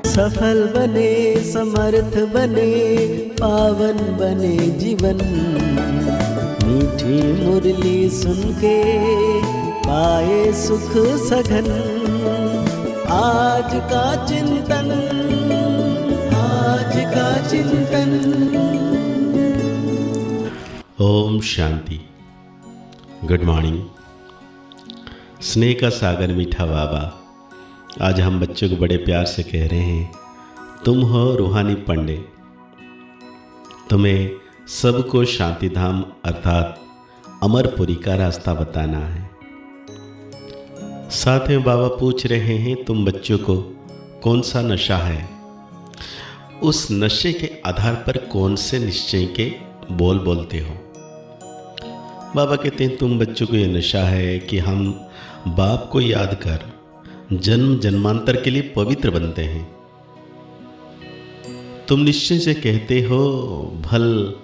सफल बने, समर्थ बने, पावन बने जीवन। मीठी मुरली सुन के पाए सुख सघन। आज का चिंतन, आज का चिंतन। ओम शांति। Good morning. स्नेह का सागर मीठा बाबा, आज हम बच्चों को बड़े प्यार से कह रहे हैं, तुम हो रूहानी पंडे। तुम्हें सबको शांति धाम अर्थात अमरपुरी का रास्ता बताना है। साथ में बाबा पूछ रहे हैं, तुम बच्चों को कौन सा नशा है, उस नशे के आधार पर कौन से निश्चय के बोल बोलते हो। बाबा कहते हैं, तुम बच्चों को ये नशा है कि हम बाप को याद कर जन्म जन्मांतर के लिए पवित्र बनते हैं। तुम निश्चय से कहते हो, भल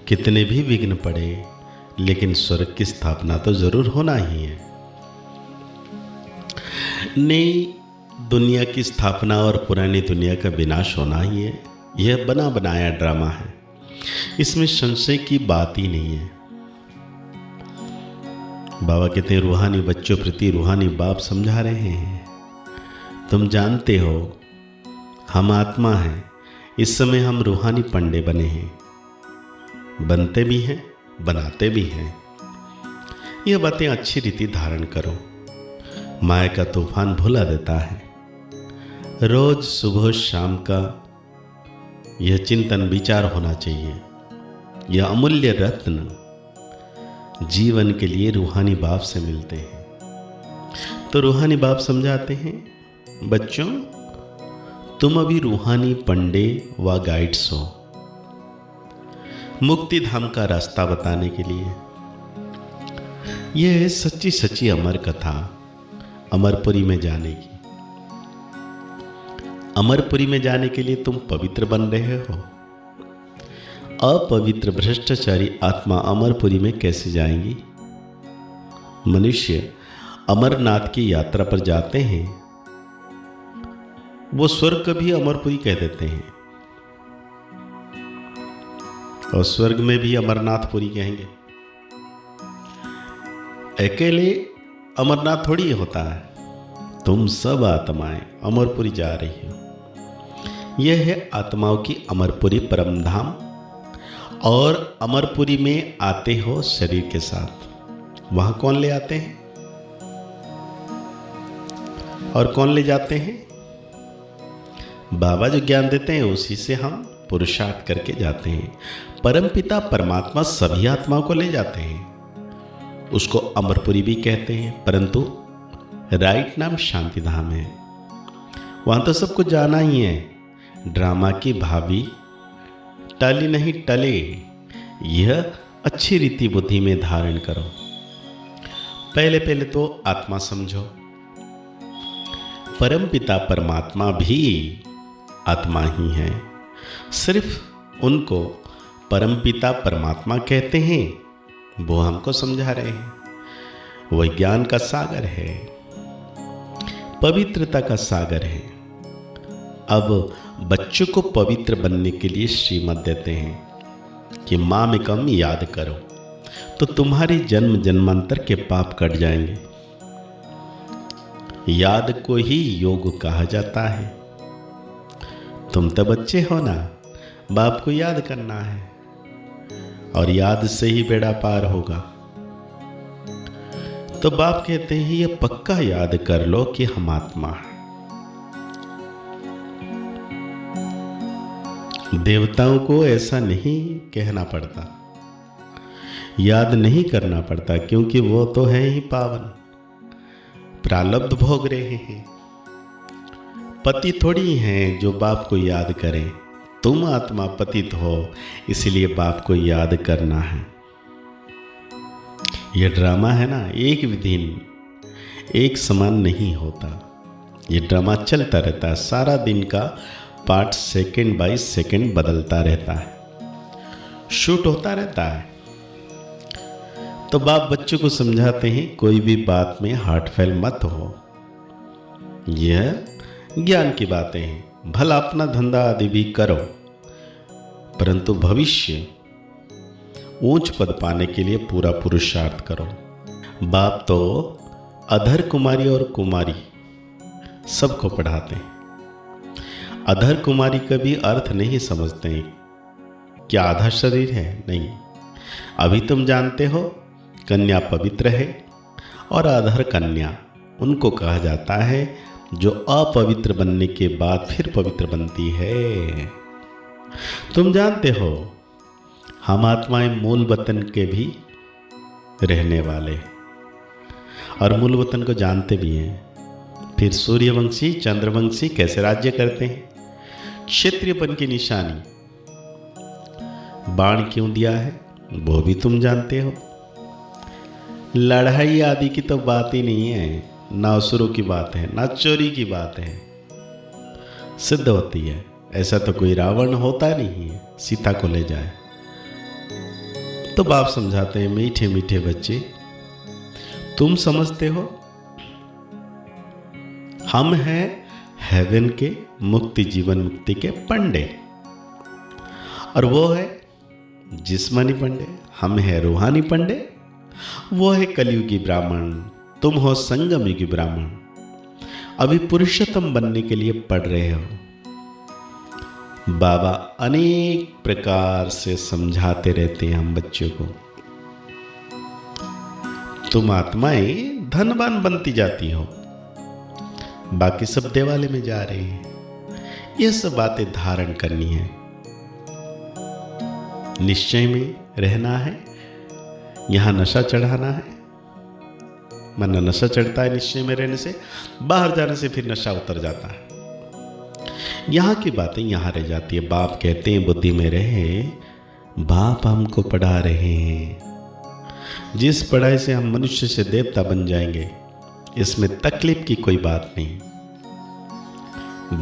कितने भी विघ्न पड़े लेकिन स्वर्ग की स्थापना तो जरूर होना ही है। नई दुनिया की स्थापना और पुरानी दुनिया का विनाश होना ही है। यह बना बनाया ड्रामा है, इसमें संशय की बात ही नहीं है। बाबा कहते हैं, रूहानी बच्चों प्रति रूहानी बाप समझा रहे हैं, तुम जानते हो हम आत्मा हैं, इस समय हम रूहानी पंडे बने हैं, बनते भी हैं बनाते भी हैं। यह बातें अच्छी रीति धारण करो, माया का तूफान भुला देता है। रोज सुबह शाम का यह चिंतन विचार होना चाहिए। यह अमूल्य रत्न जीवन के लिए रूहानी बाप से मिलते हैं। तो रूहानी बाप समझाते हैं, बच्चों तुम अभी रूहानी पंडे व गाइड्स हो, मुक्ति धाम का रास्ता बताने के लिए। यह है सच्ची सच्ची अमर कथा अमरपुरी में जाने की। अमरपुरी में जाने के लिए तुम पवित्र बन रहे हो। अपवित्र भ्रष्टाचारी आत्मा अमरपुरी में कैसे जाएंगी। मनुष्य अमरनाथ की यात्रा पर जाते हैं, वो स्वर्ग भी अमरपुरी कह देते हैं और स्वर्ग में भी अमरनाथपुरी कहेंगे। अकेले अमरनाथ थोड़ी होता है, तुम सब आत्माएं अमरपुरी जा रही हो। यह है आत्माओं की अमरपुरी परम धाम। और अमरपुरी में आते हो शरीर के साथ। वहां कौन ले आते हैं और कौन ले जाते हैं? बाबा जो ज्ञान देते हैं उसी से हम पुरुषार्थ करके जाते हैं। परमपिता परमात्मा सभी आत्माओं को ले जाते हैं, उसको अमरपुरी भी कहते हैं, परंतु राइट नाम शांति धाम है। वहां तो सबको जाना ही है। ड्रामा की भावी टली नहीं टले, यह अच्छी रीति बुद्धि में धारण करो। पहले पहले तो आत्मा समझो, परमपिता परमात्मा भी आत्मा ही है। सिर्फ उनको परमपिता परमात्मा कहते हैं, वो हमको समझा रहे हैं। वह ज्ञान का सागर है, पवित्रता का सागर है। अब बच्चों को पवित्र बनने के लिए श्रीमत देते हैं कि मामेकम याद करो, तो तुम्हारी जन्म जन्मांतर के पाप कट जाएंगे। याद को ही योग कहा जाता है। तुम तो बच्चे हो ना, बाप को याद करना है और याद से ही बेड़ा पार होगा। तो बाप कहते हैं, ये पक्का याद कर लो कि हम आत्मा हैं। देवताओं को ऐसा नहीं कहना पड़ता, याद नहीं करना पड़ता, क्योंकि वो तो है ही पावन, प्रारब्ध भोग रहे हैं। पति थोड़ी हैं जो बाप को याद करें। तुम आत्मा पतित हो, इसलिए बाप को याद करना है। यह ड्रामा है ना, एक दिन एक समान नहीं होता। यह ड्रामा चलता रहता है, सारा दिन का पार्ट सेकंड बाय सेकंड बदलता रहता है, शूट होता रहता है। तो बाप बच्चों को समझाते हैं, कोई भी बात में हार्ट फेल मत हो। यह ज्ञान की बातें हैं, भला अपना धंधा आदि भी करो, परंतु भविष्य ऊंच पद पाने के लिए पूरा पुरुषार्थ करो। बाप तो अधर कुमारी और कुमारी सबको पढ़ाते हैं। अधर कुमारी का भी अर्थ नहीं समझते हैं। क्या आधा शरीर है? नहीं। अभी तुम जानते हो कन्या पवित्र है, और अधर कन्या उनको कहा जाता है जो अपवित्र बनने के बाद फिर पवित्र बनती है। तुम जानते हो हम आत्माएं मूल वतन के भी रहने वाले, और मूल वतन को जानते भी हैं। फिर सूर्यवंशी चंद्रवंशी कैसे राज्य करते हैं? क्षत्रियपन की निशानी बाण क्यों दिया है वो भी तुम जानते हो। लड़ाई आदि की तो बात ही नहीं है, ना असुरों की बात है, ना चोरी की बात है। सिद्ध होती है ऐसा तो कोई रावण होता नहीं है सीता को ले जाए। तो बाप समझाते हैं, मीठे मीठे बच्चे, तुम समझते हो हम हैं हेवन के मुक्ति जीवन मुक्ति के पंडे, और वो है जिस्मानी पंडे, हम हैं रूहानी पंडे, वो है कलयुगी ब्राह्मण, तुम हो संगम युगी ब्राह्मण। अभी पुरुषोत्तम बनने के लिए पढ़ रहे हो। बाबा अनेक प्रकार से समझाते रहते हैं हम बच्चों को। तुम आत्माएं धनवान बनती जाती हो, बाकी सब देवालय में जा रहे हैं। ये सब बातें धारण करनी है, निश्चय में रहना है। यहां नशा चढ़ाना है, मन नशा चढ़ता है निश्चय में रहने से, बाहर जाने से फिर नशा उतर जाता है। यहां की बातें यहां रह जाती है। बाप कहते हैं बुद्धि में रहे, बाप हमको पढ़ा रहे हैं। जिस पढ़ाई से हम मनुष्य से देवता बन जाएंगे, इसमें तकलीफ की कोई बात नहीं।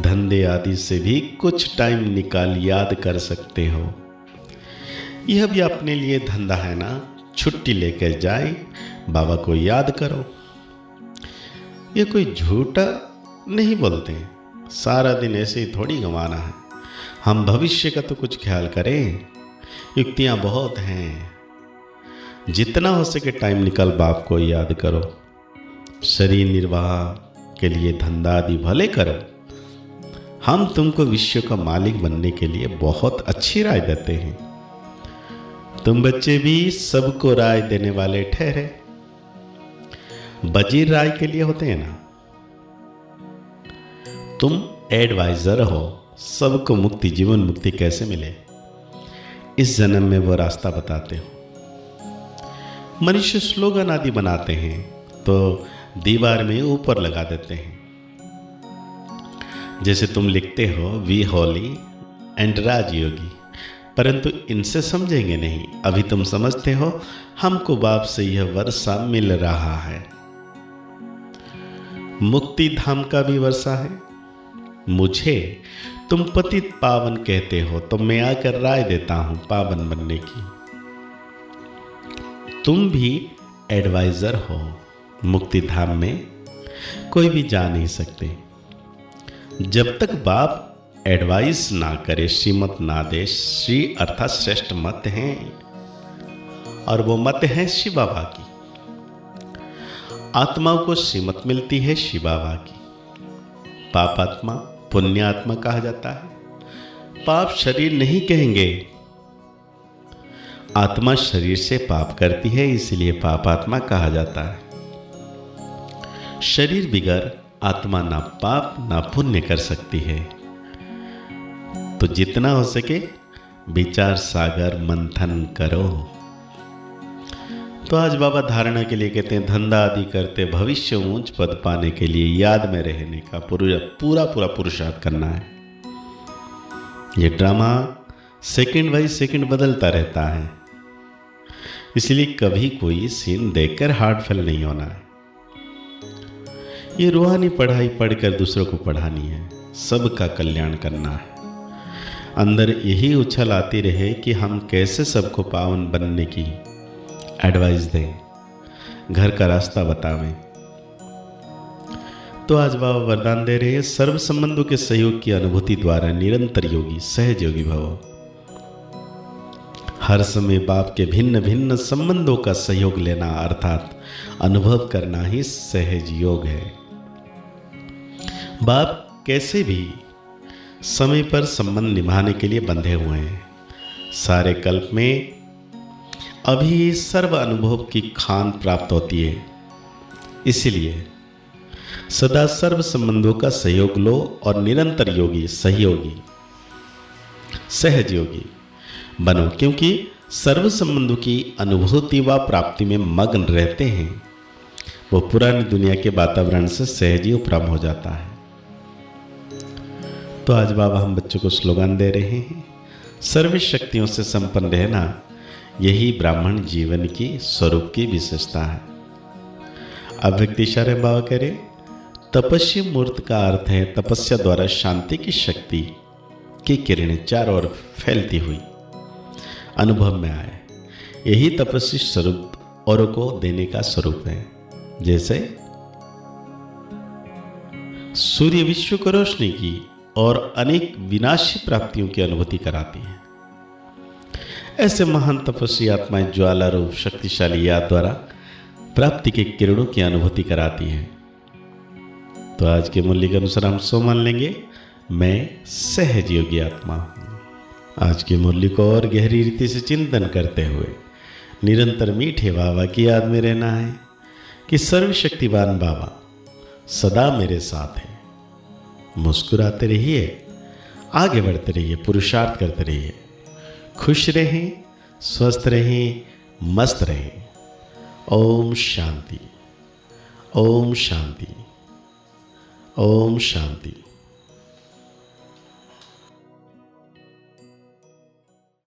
धंधे आदि से भी कुछ टाइम निकाल याद कर सकते हो। यह भी अपने लिए धंधा है ना, छुट्टी लेकर जाए, बाबा को याद करो। ये कोई झूठा नहीं बोलते हैं, सारा दिन ऐसे ही थोड़ी गंवाना है। हम भविष्य का तो कुछ ख्याल करें। युक्तियां बहुत हैं, जितना हो सके टाइम निकाल बाप को याद करो। शरीर निर्वाह के लिए धंधा आदि भले करो, हम तुमको विश्व का मालिक बनने के लिए बहुत अच्छी राय देते हैं। तुम बच्चे भी सबको राय देने वाले ठहरे। वजीर राय के लिए होते हैं ना, तुम एडवाइजर हो। सबको मुक्ति जीवन मुक्ति कैसे मिले, इस जन्म में वो रास्ता बताते हो। मनुष्य स्लोगन आदि बनाते हैं तो दीवार में ऊपर लगा देते हैं। जैसे तुम लिखते हो वी होली एंड राजयोगी, परंतु इनसे समझेंगे नहीं। अभी तुम समझते हो हमको बाप से यह वर्षा मिल रहा है। मुक्ति धाम का भी वर्षा है। मुझे तुम पतित पावन कहते हो, तो मैं आकर राय देता हूं पावन बनने की। तुम भी एडवाइजर हो। मुक्ति धाम में कोई भी जा नहीं सकते जब तक बाप एडवाइस ना करे, श्रीमत ना दे। श्री अर्थात श्रेष्ठ मत हैं, और वो मत है शिव बाबा की। आत्माओं को श्रीमत मिलती है शिव बाबा की। पाप आत्मा पुण्य आत्मा कहा जाता है। पाप शरीर नहीं कहेंगे, आत्मा शरीर से पाप करती है, इसलिए पाप आत्मा कहा जाता है। शरीर बिगर आत्मा ना पाप ना पुण्य कर सकती है। तो जितना हो सके विचार सागर मंथन करो। तो आज बाबा धारणा के लिए कहते हैं, धंधा आदि करते भविष्य ऊंच पद पाने के लिए याद में रहने का पूरा पुरुषार्थ करना है। ये ड्रामा सेकंड बाई सेकंड बदलता रहता है, इसलिए कभी कोई सीन देखकर हार्ट फेल नहीं होना है। ये रूहानी पढ़ाई पढ़कर दूसरों को पढ़ानी है, सबका कल्याण करना है। अंदर यही उछल आती रहे कि हम कैसे सबको पावन बनने की एडवाइस दें, घर का रास्ता बतावें। तो आज बाबा वरदान दे रहे हैं, सर्व संबंधों के सहयोग की अनुभूति द्वारा निरंतर योगी सहज योगी भव। हर समय बाप के भिन्न भिन्न संबंधों का सहयोग लेना अर्थात अनुभव करना ही सहज योग है। बाप कैसे भी समय पर संबंध निभाने के लिए बंधे हुए हैं। सारे कल्प में अभी सर्व अनुभव की खान प्राप्त होती है, इसलिए सदा सर्व संबंधों का सहयोग लो और निरंतर योगी सहयोगी सहज योगी बनो, क्योंकि सर्व संबंधों की अनुभूति व प्राप्ति में मग्न रहते हैं। वो पुरानी दुनिया के वातावरण से सहज ही उपरम हो जाता है। तो आज बाबा हम बच्चों को स्लोगन दे रहे हैं, सर्व शक्तियों से संपन्न रहना यही ब्राह्मण जीवन की स्वरूप की विशेषता है। अव्यक्त इशारे बाबा कह रहे, तपस्या मूर्त का अर्थ है तपस्या द्वारा शांति की शक्ति की किरणें चारों ओर फैलती हुई अनुभव में आए। यही तपस्वी स्वरूप औरों को देने का स्वरूप है। जैसे सूर्य विश्व को रोशनी की और अनेक विनाशी प्राप्तियों की अनुभूति कराती है, ऐसे महान तपस्वी आत्माएं ज्वाला रूप शक्तिशाली याद द्वारा प्राप्ति के किरणों की अनुभूति कराती हैं। तो आज के मूल्य के अनुसार हम सो मान लेंगे, मैं सहज योगी आत्मा हूं। आज के मूल्य को और गहरी रीति से चिंतन करते हुए निरंतर मीठे बाबा की याद में रहना है कि सर्वशक्तिवान बाबा सदा मेरे साथ है। मुस्कुराते रहिए, आगे बढ़ते रहिए, पुरुषार्थ करते रहिए, खुश रहें, स्वस्थ रहें, मस्त रहें। ओम शांति, ओम शांति, ओम शांति।